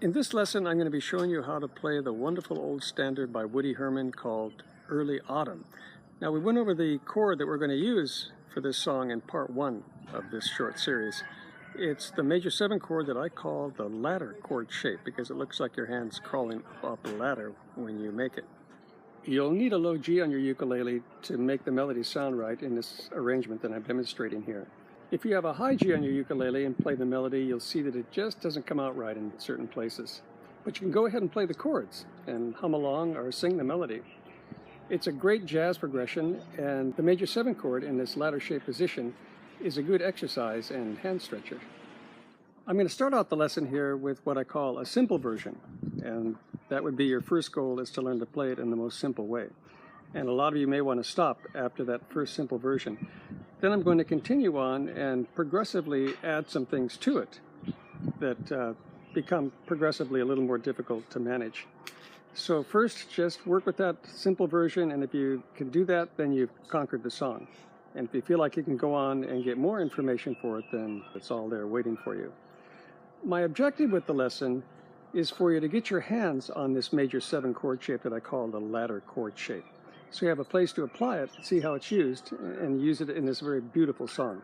In this lesson, I'm going to be showing you how to play the wonderful old standard by Woody Herman called Early Autumn. Now, we went over the chord that we're going to use for this song in part 1 of this short series. It's the major 7 chord that I call the ladder chord shape because it looks like your hand's crawling up a ladder when you make it. You'll need a low G on your ukulele to make the melody sound right in this arrangement that I'm demonstrating here. If you have a high G on your ukulele and play the melody, you'll see that it just doesn't come out right in certain places. But you can go ahead and play the chords and hum along or sing the melody. It's a great jazz progression, and the major 7 chord in this ladder shaped position is a good exercise and hand stretcher. I'm going to start out the lesson here with what I call a simple version, and that would be your first goal, is to learn to play it in the most simple way. And a lot of you may want to stop after that first simple version. Then I'm going to continue on and progressively add some things to it that become progressively a little more difficult to manage. So first, just work with that simple version, and if you can do that, then you've conquered the song. And if you feel like you can go on and get more information for it, then it's all there waiting for you. My objective with the lesson is for you to get your hands on this major 7 chord shape that I call the ladder chord shape. So you have a place to apply it, see how it's used, and use it in this very beautiful song.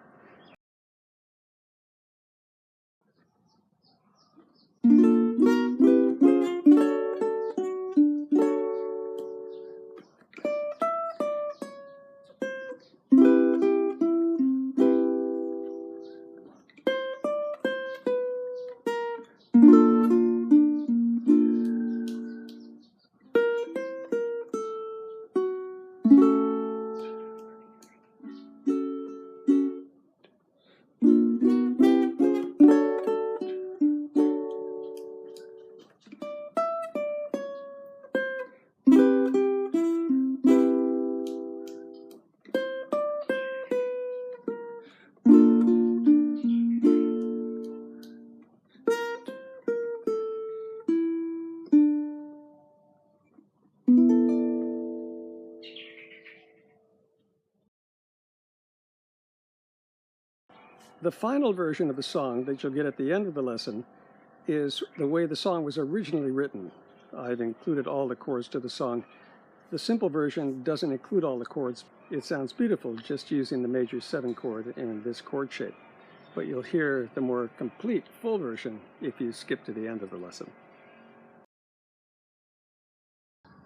The final version of the song that you'll get at the end of the lesson is the way the song was originally written. I've included all the chords to the song. The simple version doesn't include all the chords. It sounds beautiful just using the major 7 chord in this chord shape. But you'll hear the more complete, full version if you skip to the end of the lesson.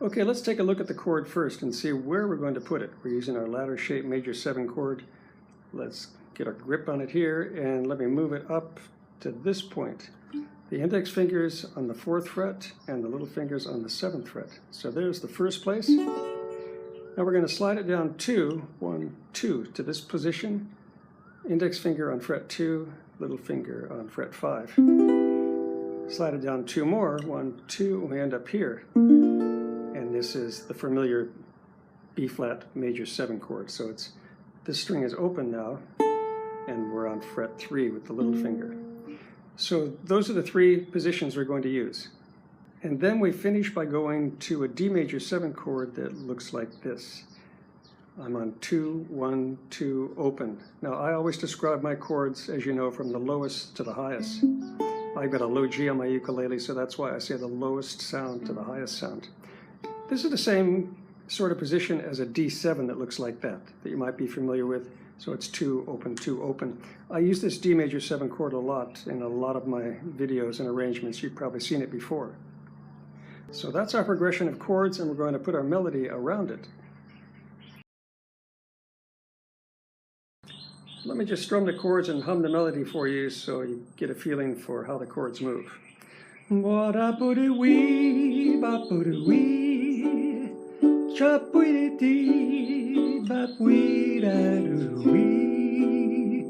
Okay, let's take a look at the chord first and see where we're going to put it. We're using our ladder shape major 7 chord. Let's get a grip on it here, and let me move it up to this point. The index fingers on the 4th fret and the little fingers on the 7th fret. So there's the first place. Now we're going to slide it down 1, 2 to this position. Index finger on fret 2, little finger on fret 5. Slide it down 2 more, 1, 2, and we end up here. And this is the familiar B flat major 7 chord. So this string is open now, and we're on fret 3 with the little finger. So those are the 3 positions we're going to use. And then we finish by going to a D major 7 chord that looks like this. I'm on 2, 1, 2, open. Now I always describe my chords, as you know, from the lowest to the highest. I've got a low G on my ukulele, so that's why I say the lowest sound to the highest sound. This is the same sort of position as a D7 that looks like that you might be familiar with. So it's 2, open, 2, open. I use this D major 7 chord a lot in a lot of my videos and arrangements. You've probably seen it before. So that's our progression of chords, and we're going to put our melody around it. Let me just strum the chords and hum the melody for you so you get a feeling for how the chords move. Chapwidity, bapwidadoo-wee,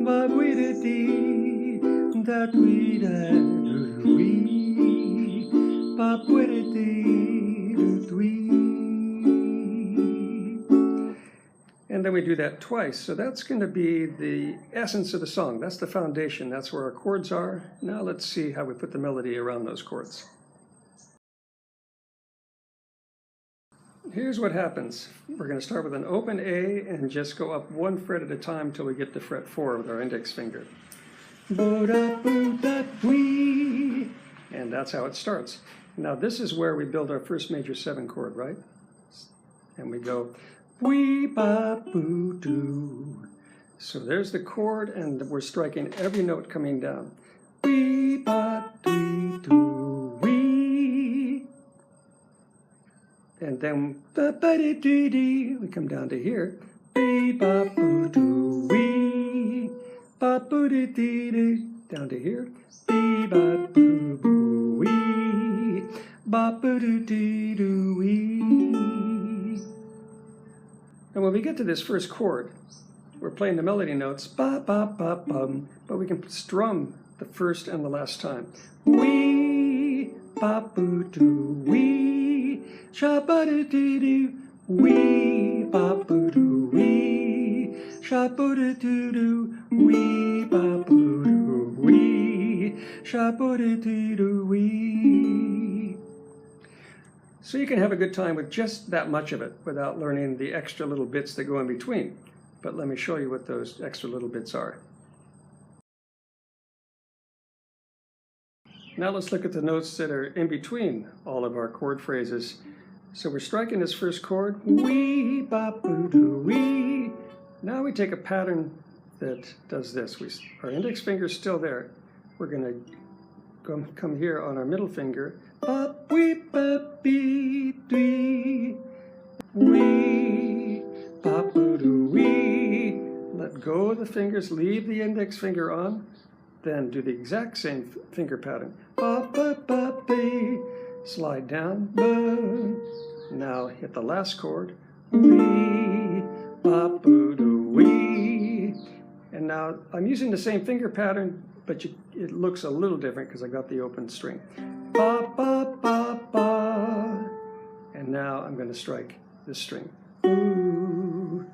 bapwidity, datwidadoo-wee, bapwidity-doo-wee. And then we do that twice. So that's going to be the essence of the song. That's the foundation. That's where our chords are. Now let's see how we put the melody around those chords. Here's what happens. We're going to start with an open A and just go up 1 fret at a time till we get to fret 4 with our index finger. Bo-da-boo-da-wee, And that's how it starts. Now this is where we build our first major 7 chord, right? And we go wee ba boo doo. So there's the chord, and we're striking every note coming down. Wee ba doo doo wee. And then ba ba dee dee dee. We come down to here. Wee ba boo doo wee. Ba boo dee dee dee. Down to here. Wee ba boo boo wee. Ba boo doo dee doo wee. And when we get to this first chord, we're playing the melody notes, ba ba ba bum, but we can strum the first and the last time. Wee ba boo doo wee, sha ba doo doo doo, wee ba boo doo wee, sha boo doo doo doo, wee ba boo doo wee, sha boo doo doo doo wee. So you can have a good time with just that much of it without learning the extra little bits that go in between. But let me show you what those extra little bits are. Now let's look at the notes that are in between all of our chord phrases. So we're striking this first chord, wee ba boo doo wee. Now we take a pattern that does this. Our index finger is still there. We're going to come here on our middle finger, ba wee ba bee dee, wee ba boo doo wee. Let go of the fingers, leave the index finger on, then do the exact same finger pattern. Ba ba ba bee, slide down, ba. Now hit the last chord, wee ba boo doo wee. And now I'm using the same finger pattern, but it looks a little different because I got the open string. Ba ba ba ba. And now I'm going to strike this string. Ooh.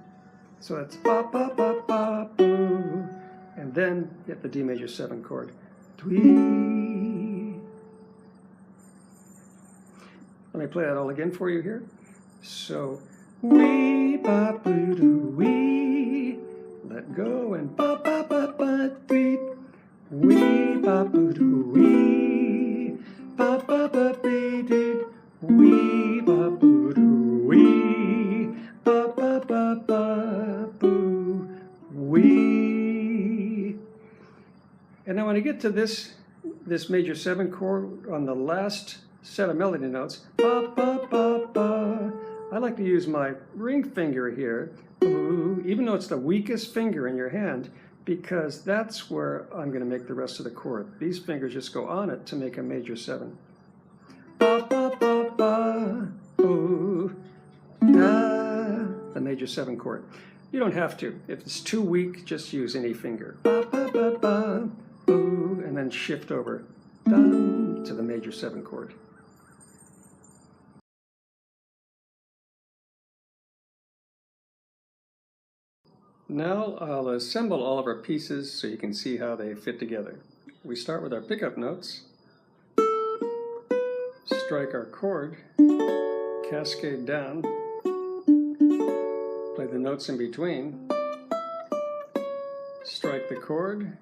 So that's ba ba ba ba boo. And then hit the D major 7 chord. Twee. Let me play that all again for you here. So wee ba boo doo wee. Let go and ba ba ba ba dee. Wee ba boo doo wee. Ba ba ba bee dee. Wee ba boo doo wee. Ba ba ba ba boo wee. And now when I get to this major 7 chord on the last set of melody notes, ba ba ba ba, I like to use my ring finger here, even though it's the weakest finger in your hand, because that's where I'm going to make the rest of the chord. These fingers just go on it to make a major 7. Ba ba ba ba boo, da, the major 7 chord. You don't have to. If it's too weak, just use any finger. Ba ba ba ba boo, and then shift over dun, to the major 7 chord. Now I'll assemble all of our pieces so you can see how they fit together. We start with our pickup notes, strike our chord, cascade down, play the notes in between, strike the chord,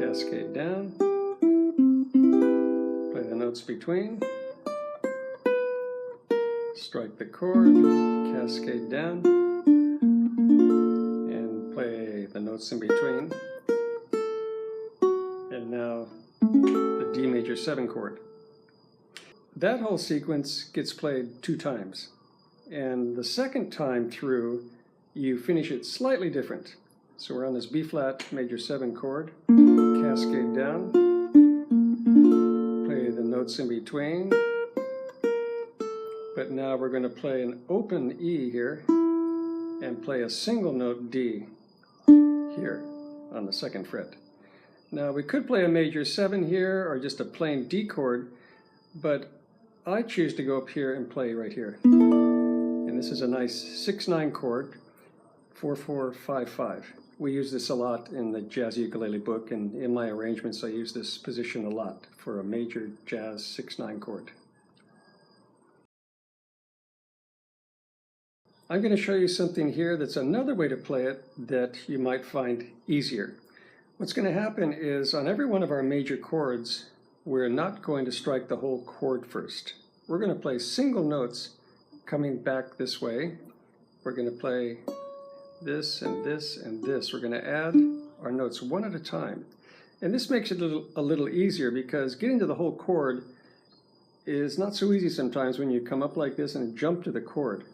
cascade down, play the notes between, strike the chord, cascade down, and play the notes in between. And now the D major 7 chord. That whole sequence gets played 2 times. And the second time through, you finish it slightly different. So we're on this B flat major 7 chord, cascade down, play the notes in between, but now we're going to play an open E here and play a single note D here on the 2nd fret. Now we could play a major 7 here or just a plain D chord, but I choose to go up here and play right here. And this is a nice 6/9 chord, 4/4-5/5. We use this a lot in the Jazzy Ukulele book, and in my arrangements I use this position a lot for a major jazz 6/9 chord. I'm going to show you something here that's another way to play it that you might find easier. What's going to happen is on every one of our major chords, we're not going to strike the whole chord first. We're going to play single notes coming back this way. We're going to play this and this and this. We're going to add our notes one at a time. And this makes it a little easier because getting to the whole chord is not so easy sometimes when you come up like this and jump to the chord.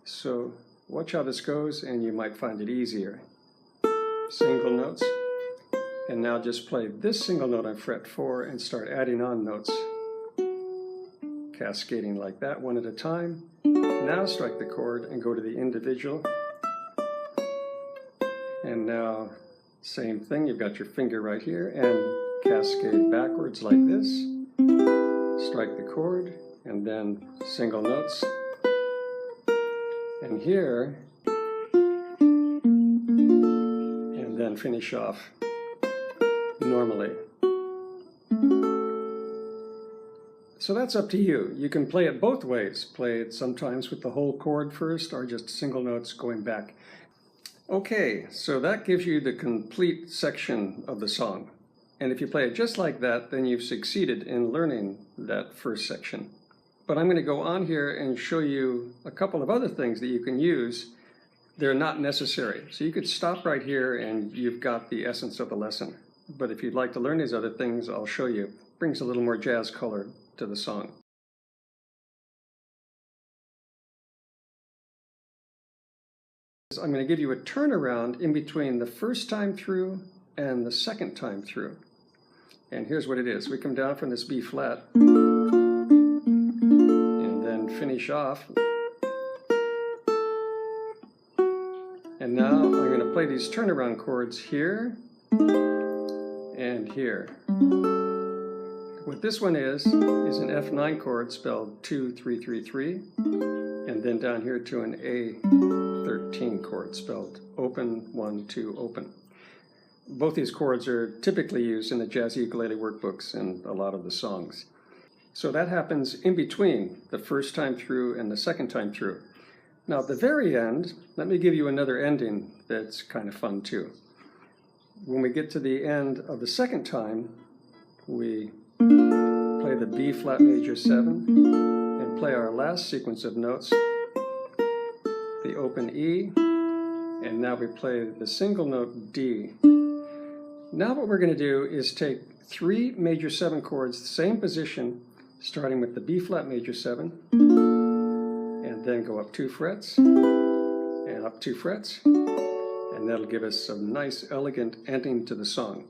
So watch how this goes and you might find it easier. Single notes. And now just play this single note on fret 4 and start adding on notes. Cascading like that one at a time. Now strike the chord and go to the individual. And now same thing, you've got your finger right here and cascade backwards like this. Strike the chord and then single notes. And here, and then finish off normally. So that's up to you. You can play it both ways. Play it sometimes with the whole chord first or just single notes going back. Okay, so that gives you the complete section of the song. And if you play it just like that, then you've succeeded in learning that first section. But I'm going to go on here and show you a couple of other things that you can use. They're not necessary. So you could stop right here and you've got the essence of the lesson. But if you'd like to learn these other things, I'll show you. It brings a little more jazz color to the song. I'm going to give you a turnaround in between the first time through and the second time through. And here's what it is. We come down from this B flat and then finish off. And now I'm going to play these turnaround chords here and here. What this one is an F9 chord spelled 2, 3, 3, 3, and then down here to an A13 chord spelled open, 1, 2, open. Both these chords are typically used in the Jazzy Ukulele workbooks and a lot of the songs. So that happens in between the first time through and the second time through. Now at the very end, let me give you another ending that's kind of fun too. When we get to the end of the second time, we play the B flat major 7 and play our last sequence of notes, the open E, and now we play the single note D. Now what we're going to do is take 3 major 7 chords, the same position, starting with the B flat major 7, and then go up 2 frets, and up 2 frets, and that'll give us some nice elegant ending to the song.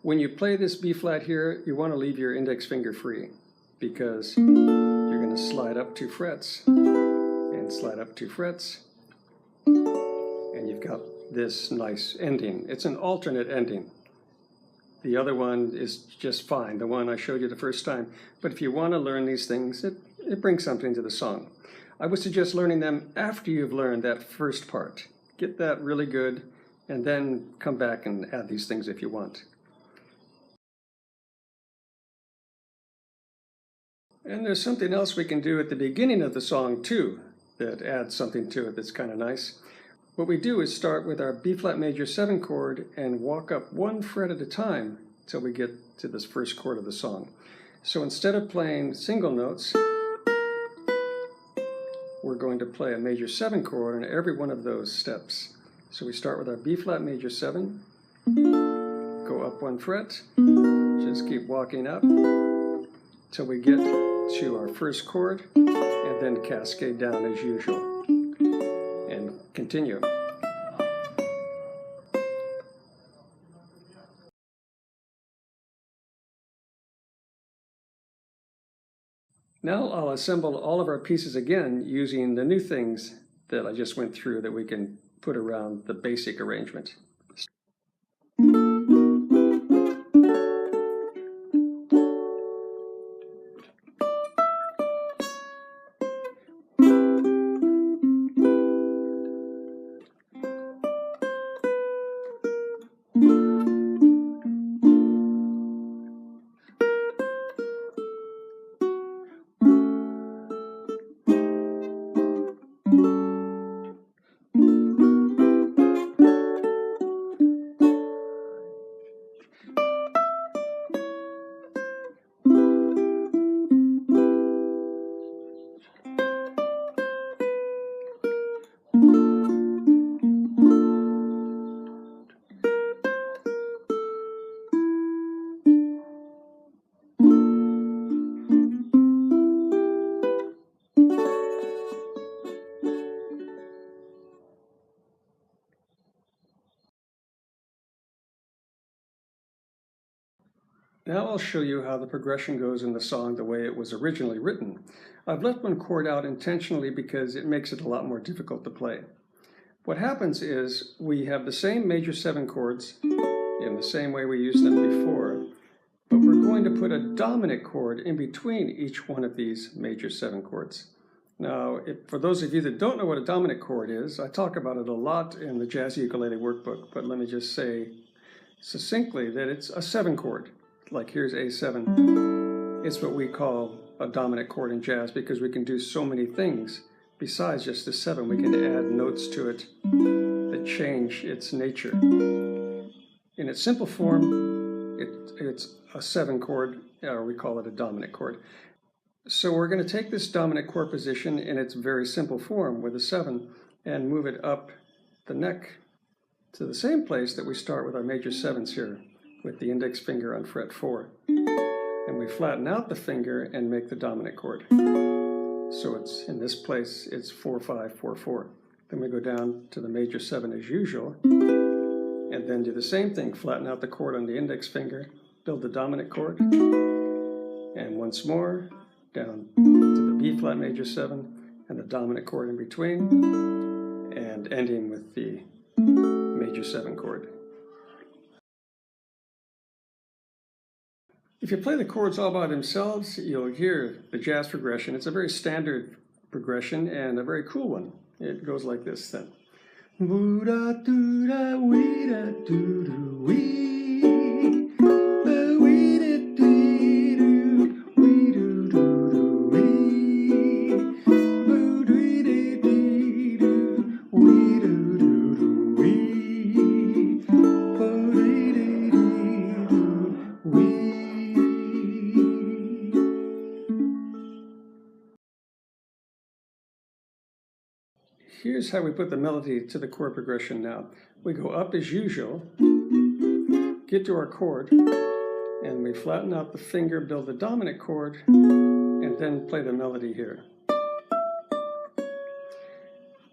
When you play this B flat here, you want to leave your index finger free because you're going to slide up 2 frets and slide up 2 frets, and you've got this nice ending. It's an alternate ending. The other one is just fine, the one I showed you the first time. But if you want to learn these things, it brings something to the song. I would suggest learning them after you've learned that first part. Get that really good, and then come back and add these things if you want. And there's something else we can do at the beginning of the song too that adds something to it that's kind of nice. What we do is start with our B flat major 7 chord and walk up 1 fret at a time till we get to this first chord of the song. So instead of playing single notes, we're going to play a major 7 chord on every one of those steps. So we start with our B flat major 7, go up 1 fret, just keep walking up till we get to our first chord, and then cascade down as usual. And continue. Now I'll assemble all of our pieces again using the new things that I just went through that we can put around the basic arrangement. Now I'll show you how the progression goes in the song the way it was originally written. I've left one chord out intentionally because it makes it a lot more difficult to play. What happens is we have the same major 7 chords in the same way we used them before, but we're going to put a dominant chord in between each one of these major 7 chords. Now, for those of you that don't know what a dominant chord is, I talk about it a lot in the Jazzy Ukulele workbook, but let me just say succinctly that it's a 7 chord. Like here's A7. It's what we call a dominant chord in jazz because we can do so many things besides just the 7. We can add notes to it that change its nature. In its simple form, it's a 7 chord, or we call it a dominant chord. So we're going to take this dominant chord position in its very simple form with a 7 and move it up the neck to the same place that we start with our major 7s here, with the index finger on fret 4. And we flatten out the finger and make the dominant chord. So it's in this place, it's 4, 5, 4, 4. Then we go down to the major 7 as usual, and then do the same thing, flatten out the chord on the index finger, build the dominant chord, and once more, down to the B flat major 7, and the dominant chord in between, and ending with the major 7 chord. If you play the chords all by themselves, you'll hear the jazz progression. It's a very standard progression and a very cool one. It goes like this then. Here's how we put the melody to the chord progression now. We go up as usual, get to our chord, and we flatten out the finger, build the dominant chord, and then play the melody here.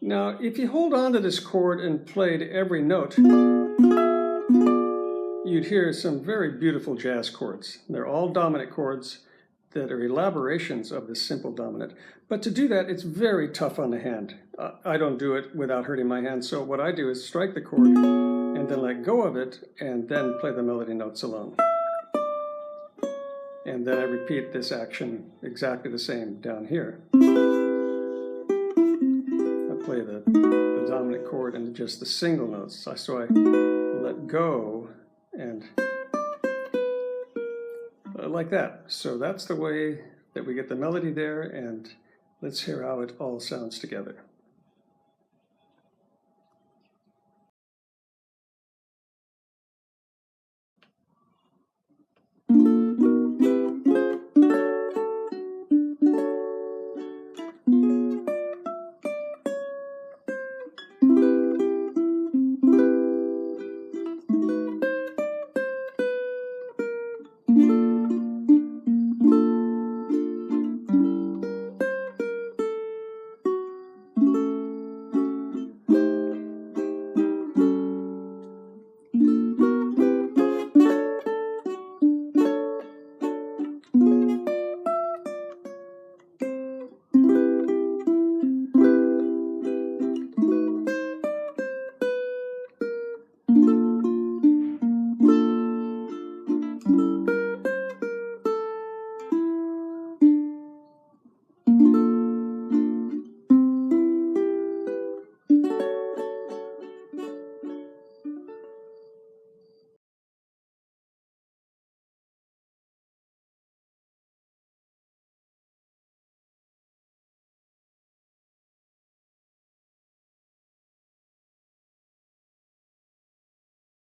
Now, if you hold on to this chord and played every note, you'd hear some very beautiful jazz chords. They're all dominant chords that are elaborations of the simple dominant. But to do that, it's very tough on the hand. I don't do it without hurting my hand, so what I do is strike the chord and then let go of it and then play the melody notes alone. And then I repeat this action exactly the same down here. I play the dominant chord and just the single notes. So I let go and like that. So that's the way that we get the melody there, and let's hear how it all sounds together.